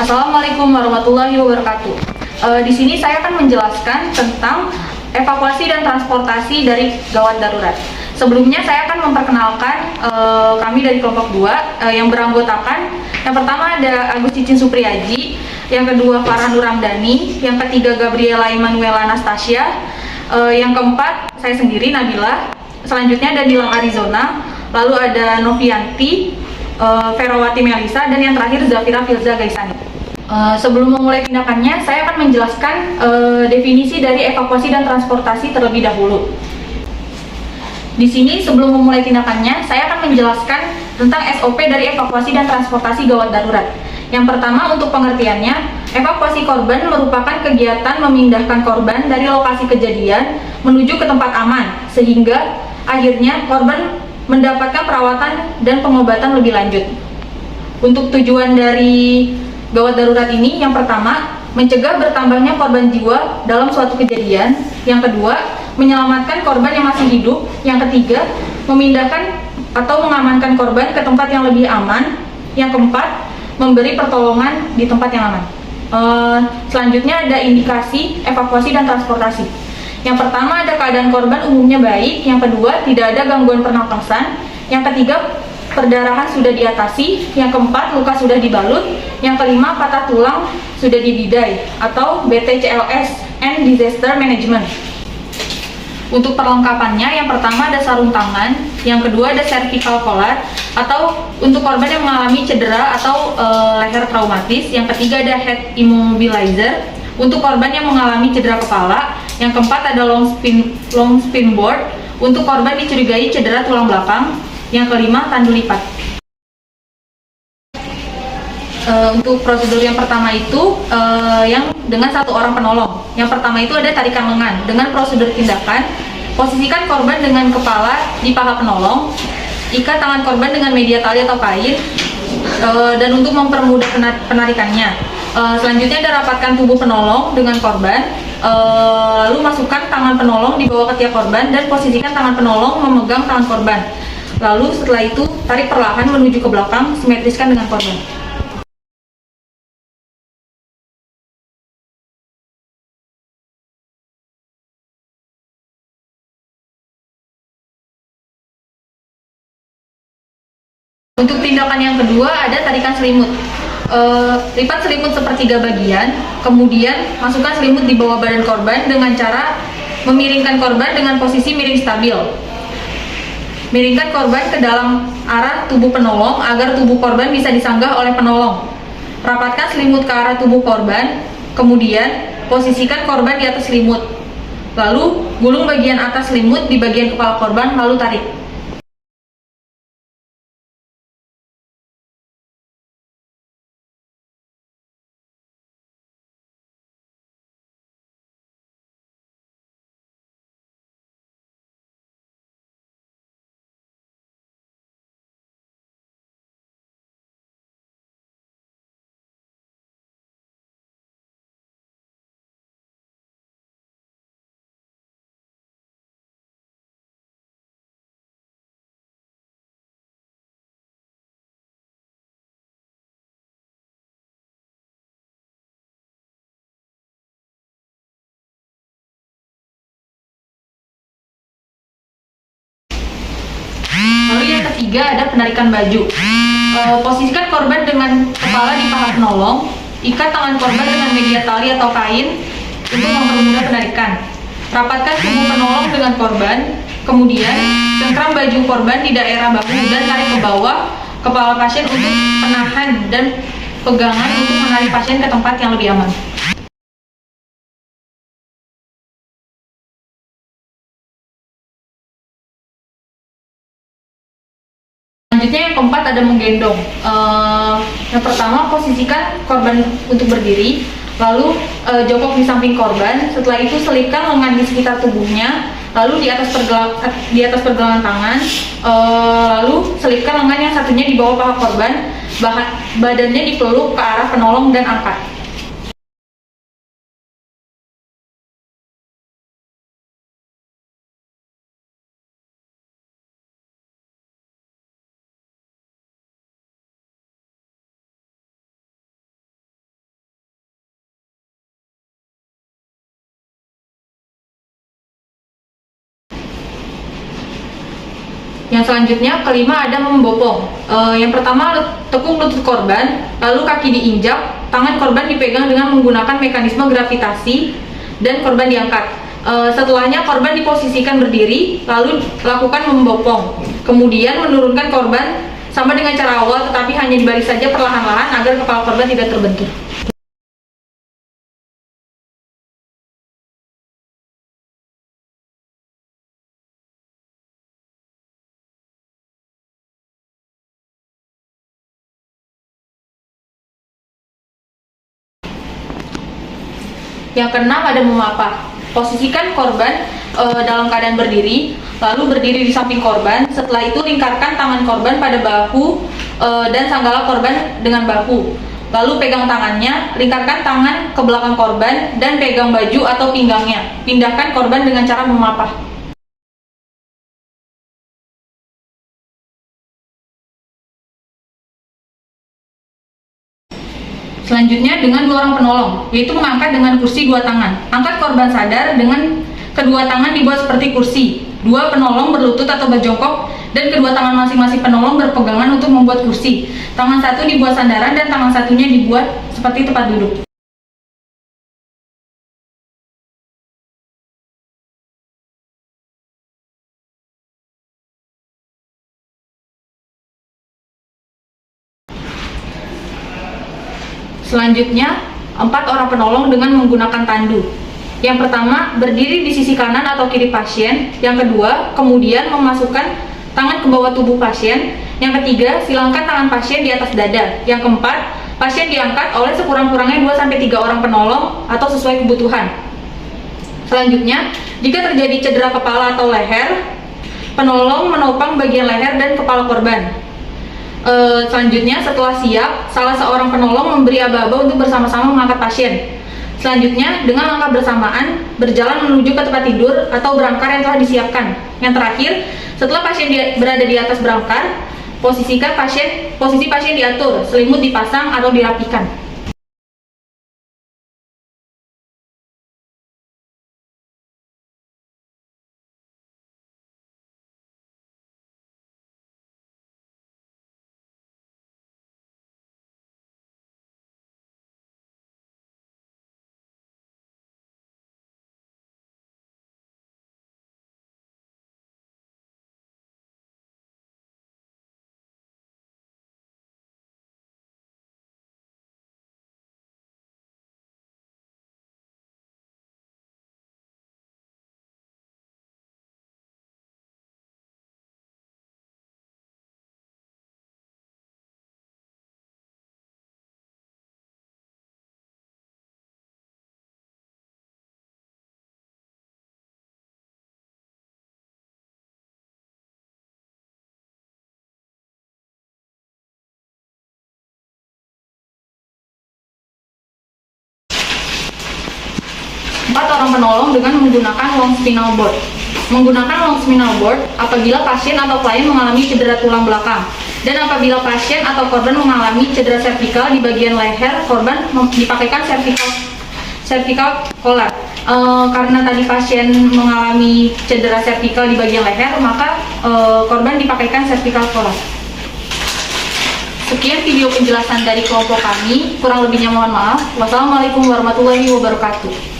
Assalamualaikum warahmatullahi wabarakatuh. Di sini saya akan menjelaskan tentang evakuasi dan transportasi dari gawat darurat. Sebelumnya saya akan memperkenalkan kami dari kelompok 2 yang beranggotakan yang pertama ada Agus Cicin Supriyaji, yang kedua Farhan Nuramdani, yang ketiga Gabriela Emanuela Anastasia, yang keempat saya sendiri Nabila, selanjutnya ada Dilang Arizona, lalu ada Novianti, Ferawati Melisa, dan yang terakhir Zafira Filza Gaisani. Sebelum memulai tindakannya, saya akan menjelaskan definisi dari evakuasi dan transportasi terlebih dahulu. Di sini sebelum memulai tindakannya, saya akan menjelaskan tentang SOP dari evakuasi dan transportasi gawat darurat. Yang pertama, untuk pengertiannya, evakuasi korban merupakan kegiatan memindahkan korban dari lokasi kejadian menuju ke tempat aman, sehingga akhirnya korban mendapatkan perawatan dan pengobatan lebih lanjut. Untuk tujuan dari gawat darurat ini, yang pertama, mencegah bertambahnya korban jiwa dalam suatu kejadian. Yang kedua, menyelamatkan korban yang masih hidup. Yang ketiga, memindahkan atau mengamankan korban ke tempat yang lebih aman. Yang keempat, memberi pertolongan di tempat yang aman. Selanjutnya ada indikasi evakuasi dan transportasi. Yang pertama, ada keadaan korban umumnya baik. Yang kedua, tidak ada gangguan pernapasan. Yang ketiga, perdarahan sudah diatasi. Yang keempat, luka sudah dibalut. Yang kelima, patah tulang sudah dibidai atau BTCLS and Disaster Management. Untuk perlengkapannya, yang pertama ada sarung tangan, yang kedua ada cervical collar atau untuk korban yang mengalami cedera atau leher traumatis. Yang ketiga ada head immobilizer untuk korban yang mengalami cedera kepala. Yang keempat ada long spin board untuk korban dicurigai cedera tulang belakang. Yang kelima, tandu lipat. Untuk prosedur yang pertama itu yang dengan satu orang penolong. Yang pertama itu ada tarikan lengan. Dengan prosedur tindakan, posisikan korban dengan kepala di paha penolong, ikat tangan korban dengan media tali atau kain, dan untuk mempermudah penarikannya. Selanjutnya ada rapatkan tubuh penolong dengan korban, lalu masukkan tangan penolong di bawah ketiak korban dan posisikan tangan penolong memegang tangan korban. Lalu setelah itu tarik perlahan menuju ke belakang, simetriskan dengan korban. Untuk tindakan yang kedua ada tarikan selimut. Lipat selimut sepertiga bagian, kemudian masukkan selimut di bawah badan korban dengan cara memiringkan korban dengan posisi miring stabil. Miringkan korban ke dalam arah tubuh penolong agar tubuh korban bisa disanggah oleh penolong. Rapatkan selimut ke arah tubuh korban, kemudian posisikan korban di atas selimut. Lalu gulung bagian atas selimut di bagian kepala korban, lalu tarik. Lalu yang ketiga ada penarikan baju. Posisikan korban dengan kepala di paha penolong, ikat tangan korban dengan media tali atau kain untuk mempermudah penarikan. Rapatkan tubuh penolong dengan korban, kemudian cengkram baju korban di daerah bahu dan tarik ke bawah kepala pasien untuk penahan dan pegangan untuk menarik pasien ke tempat yang lebih aman. Selanjutnya yang keempat ada menggendong. Yang pertama, posisikan korban untuk berdiri, lalu jongkok di samping korban. Setelah itu selipkan lengan di sekitar tubuhnya, lalu di atas pergelangan tangan, lalu selipkan lengan yang satunya di bawah paha korban, badannya dipeluk ke arah penolong dan angkat. Yang selanjutnya, kelima ada membopong. Yang pertama, tekuk lutut korban, lalu kaki diinjak, tangan korban dipegang dengan menggunakan mekanisme gravitasi, dan korban diangkat. Setelahnya korban diposisikan berdiri, lalu lakukan membopong. Kemudian menurunkan korban sama dengan cara awal, tetapi hanya dibalik saja perlahan-lahan agar kepala korban tidak terbentur. Yang keenam ada memapah. Posisikan korban dalam keadaan berdiri, lalu berdiri di samping korban. Setelah itu lingkarkan tangan korban pada bahu dan sanggala korban dengan bahu. Lalu pegang tangannya, lingkarkan tangan ke belakang korban dan pegang baju atau pinggangnya. Pindahkan korban dengan cara memapah. Selanjutnya dengan dua orang penolong, yaitu mengangkat dengan kursi dua tangan. Angkat korban sadar dengan kedua tangan dibuat seperti kursi. Dua penolong berlutut atau berjongkok dan kedua tangan masing-masing penolong berpegangan untuk membuat kursi. Tangan satu dibuat sandaran dan tangan satunya dibuat seperti tempat duduk. Selanjutnya, 4 orang penolong dengan menggunakan tandu. Yang pertama, berdiri di sisi kanan atau kiri pasien. Yang kedua, kemudian memasukkan tangan ke bawah tubuh pasien. Yang ketiga, silangkan tangan pasien di atas dada. Yang keempat, pasien diangkat oleh sekurang-kurangnya 2-3 orang penolong atau sesuai kebutuhan. Selanjutnya, jika terjadi cedera kepala atau leher, penolong menopang bagian leher dan kepala korban. Selanjutnya, setelah siap, salah seorang penolong memberi aba-aba untuk bersama-sama mengangkat pasien. Selanjutnya, dengan langkah bersamaan, berjalan menuju ke tempat tidur atau berangkar yang telah disiapkan. Yang terakhir, setelah pasien berada di atas berangkar, posisi pasien diatur, selimut dipasang atau dirapikan. Empat orang penolong dengan menggunakan long spinal board. Menggunakan long spinal board apabila pasien atau klien mengalami cedera tulang belakang, dan apabila pasien atau korban mengalami cedera servikal di bagian leher, korban dipakaikan cervical collar. Karena tadi pasien mengalami cedera servikal di bagian leher, maka korban dipakaikan cervical collar. Sekian video penjelasan dari kelompok kami, kurang lebihnya mohon maaf. Wassalamualaikum warahmatullahi wabarakatuh.